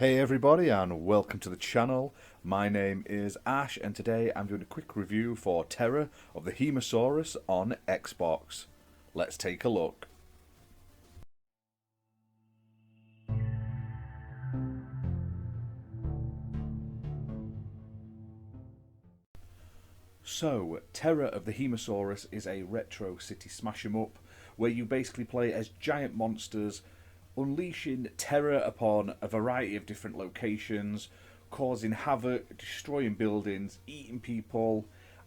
Hey everybody and welcome to the channel. My name is Ash and today I'm doing a quick review for Terror of the Hemasaurus on Xbox. Let's take a look. So, Terror of the Hemasaurus is a retro city smash 'em up where you basically play as giant monsters unleashing terror upon a variety of different locations, causing havoc, destroying buildings, eating people,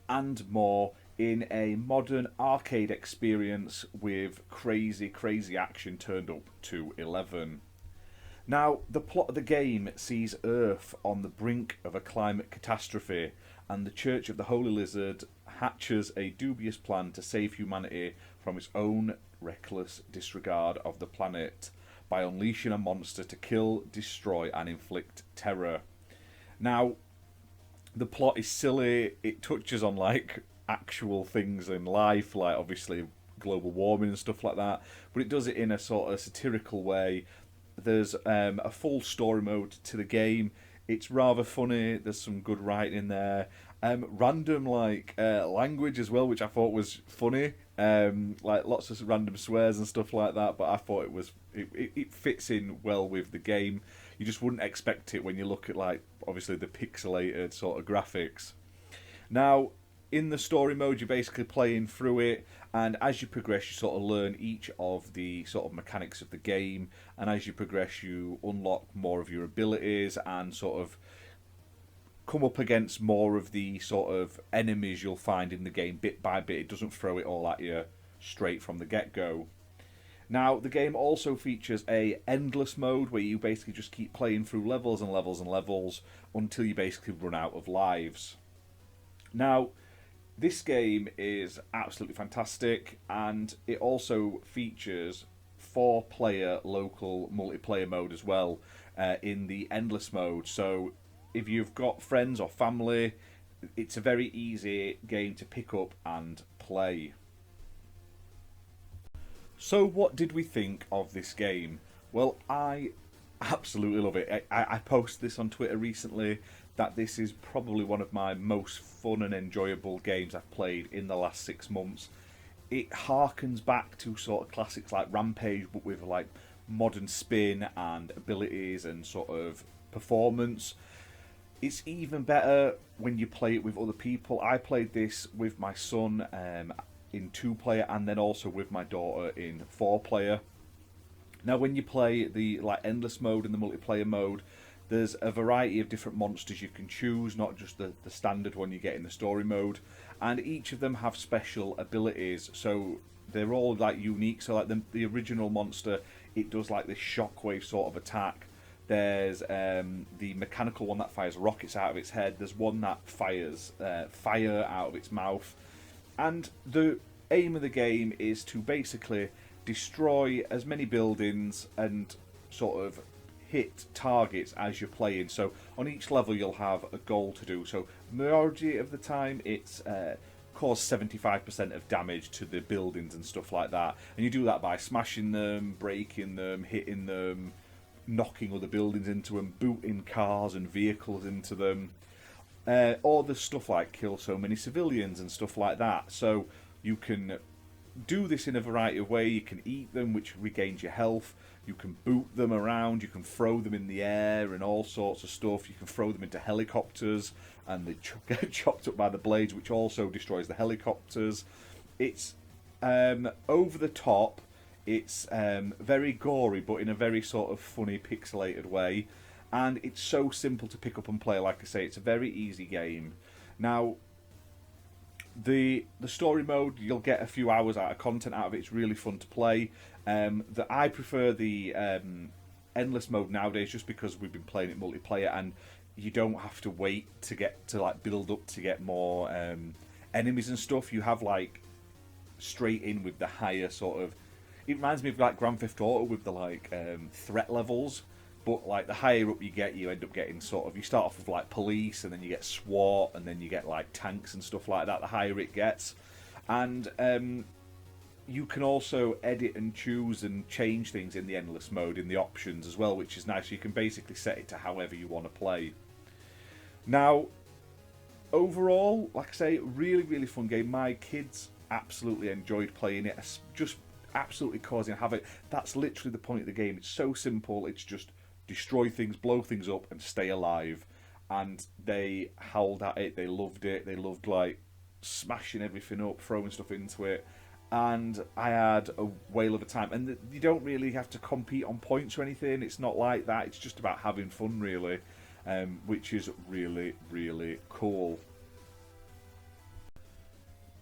and more in a modern arcade experience with crazy, crazy action turned up to 11. Now, the plot of the game sees Earth on the brink of a climate catastrophe, and the Church of the Holy Lizard hatches a dubious plan to save humanity from its own reckless disregard of the planet by unleashing a monster to kill, destroy, and inflict terror. Now, the plot is silly. It touches on like actual things in life, like obviously global warming and stuff like that, but it does it in a sort of satirical way. There's a full story mode to the game. It's rather funny. There's some good writing in there. Random language as well, which I thought was funny. Like lots of random swears and stuff like that. But I thought it fits in well with the game. You just wouldn't expect it when you look at like obviously the pixelated sort of graphics. Now, in the story mode, you're basically playing through it, and as you progress, you sort of learn each of the sort of mechanics of the game, and as you progress, you unlock more of your abilities and sort of come up against more of the sort of enemies you'll find in the game bit by bit. It doesn't throw it all at you straight from the get-go. Now, the game also features a endless mode where you basically just keep playing through levels and levels and levels until you basically run out of lives. Now, this game is absolutely fantastic, and it also features 4-player local multiplayer mode as well in the endless mode. So if you've got friends or family, it's a very easy game to pick up and play. So what did we think of this game? Well, I absolutely love it. I posted this on Twitter recently that this is probably one of my most fun and enjoyable games I've played in the last 6 months. It harkens back to sort of classics like Rampage, but with like modern spin and abilities and sort of performance. It's even better when you play it with other people. I played this with my son in 2-player and then also with my daughter in 4-player. Now, when you play the like endless mode and the multiplayer mode, there's a variety of different monsters you can choose, not just the standard one you get in the story mode. And each of them have special abilities, so they're all like unique. So like the original monster, it does like this shockwave sort of attack. There's the mechanical one that fires rockets out of its head. There's one that fires fire out of its mouth. And the aim of the game is to basically destroy as many buildings and sort of hit targets as you're playing. So on each level you'll have a goal to do. So majority of the time it's cause 75% of damage to the buildings and stuff like that. And you do that by smashing them, breaking them, hitting them, knocking other buildings into them, booting cars and vehicles into them. Or the stuff like kill so many civilians and stuff like that. So you can do this in a variety of ways. You can eat them, which regains your health. You can boot them around. You can throw them in the air and all sorts of stuff. You can throw them into helicopters and they get chopped up by the blades, which also destroys the helicopters. It's over the top. It's very gory, but in a very sort of funny, pixelated way. And it's so simple to pick up and play. Like I say, it's a very easy game. Now, the story mode, you'll get a few hours out of content out of it. It's really fun to play. I prefer the endless mode nowadays, just because we've been playing it multiplayer, and you don't have to wait to get to like build up to get more enemies and stuff. You have like straight in with the higher sort of. It reminds me of like Grand Theft Auto with the like threat levels. But like the higher up you get, you end up getting sort of, you start off with like police, and then you get SWAT, and then you get like tanks and stuff like that. The higher it gets, and you can also edit and choose and change things in the endless mode in the options as well, which is nice. You can basically set it to however you want to play. Now, overall, like I say, really, really fun game. My kids absolutely enjoyed playing it, just absolutely causing havoc. That's literally the point of the game. It's so simple. It's just destroy things, blow things up, and stay alive. And they howled at it. They loved it. They loved like smashing everything up, throwing stuff into it. And I had a whale of a time. And you don't really have to compete on points or anything. It's not like that. It's just about having fun, really, which is really, really cool.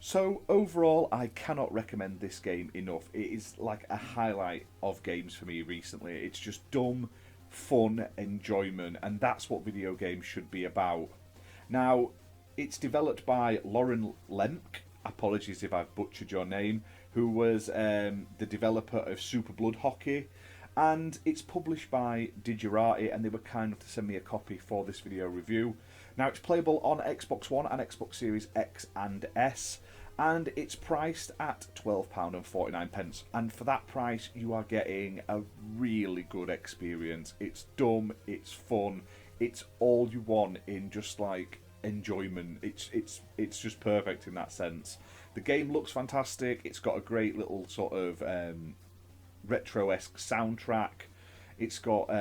So overall, I cannot recommend this game enough. It is like a highlight of games for me recently. It's just dumb, fun enjoyment, and that's what video games should be about. Now, it's developed by Loren Lemcke, apologies if I've butchered your name, who was the developer of Super Blood Hockey, and it's published by Digerati, and they were kind enough to send me a copy for this video review. Now, it's playable on Xbox One and Xbox Series X and S, and it's priced at £12.49, and for that price you are getting a really good experience. It's dumb, it's fun, it's all you want in just like enjoyment. It's just perfect in that sense. The game looks fantastic. It's got a great little sort of retro-esque soundtrack. It's got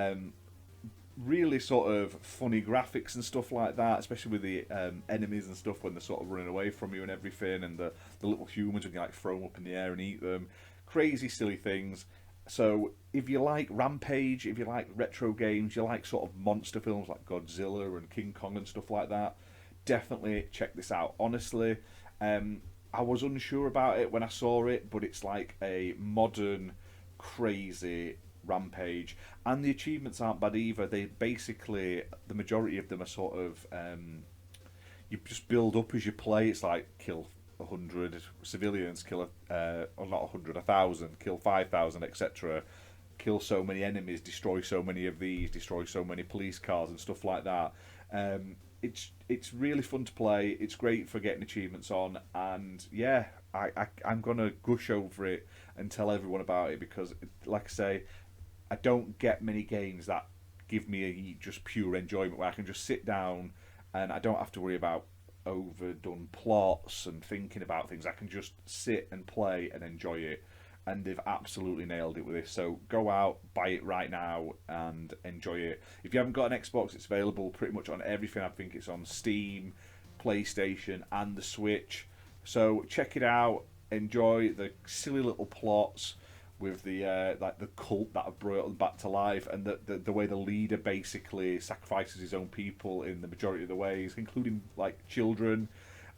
really sort of funny graphics and stuff like that, especially with the enemies and stuff when they're sort of running away from you and everything, and the little humans when you like throw them up in the air and eat them. Crazy silly things. So if you like Rampage, if you like retro games, you like sort of monster films like Godzilla and King Kong and stuff like that, definitely check this out. Honestly, I was unsure about it when I saw it, but it's like a modern, crazy Rampage, and the achievements aren't bad either. They basically, the majority of them are sort of you just build up as you play. It's like kill 100 civilians, kill or not 100, 1,000, kill 5,000, etc. Kill so many enemies, destroy so many of these, destroy so many police cars and stuff like that. It's really fun to play. It's great for getting achievements on, and yeah, I'm gonna gush over it and tell everyone about it because, like I say, I don't get many games that give me just pure enjoyment where I can just sit down and I don't have to worry about overdone plots and thinking about things. I can just sit and play and enjoy it, and they've absolutely nailed it with this. So go out, buy it right now and enjoy it. If you haven't got an Xbox, it's available pretty much on everything. I think it's on Steam, PlayStation and the Switch. So check it out, enjoy the silly little plots with the like the cult that have brought them back to life, and the way the leader basically sacrifices his own people in the majority of the ways, including like children,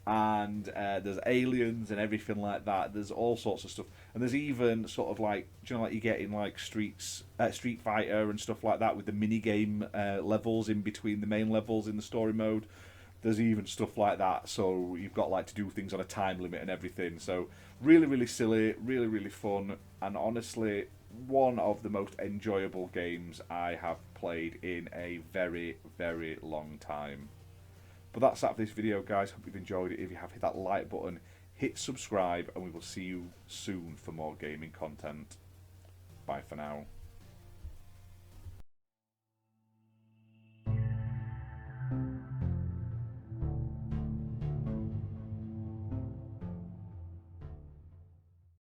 and there's aliens and everything like that. There's all sorts of stuff, and there's even sort of like, do you know, like you get in like Street Fighter and stuff like that with the mini game levels in between the main levels in the story mode. There's even stuff like that, so you've got like to do things on a time limit and everything. So really, really silly, really, really fun, and honestly, one of the most enjoyable games I have played in a very, very long time. But that's that for this video, guys. Hope you've enjoyed it. If you have, hit that like button, hit subscribe, and we will see you soon for more gaming content. Bye for now.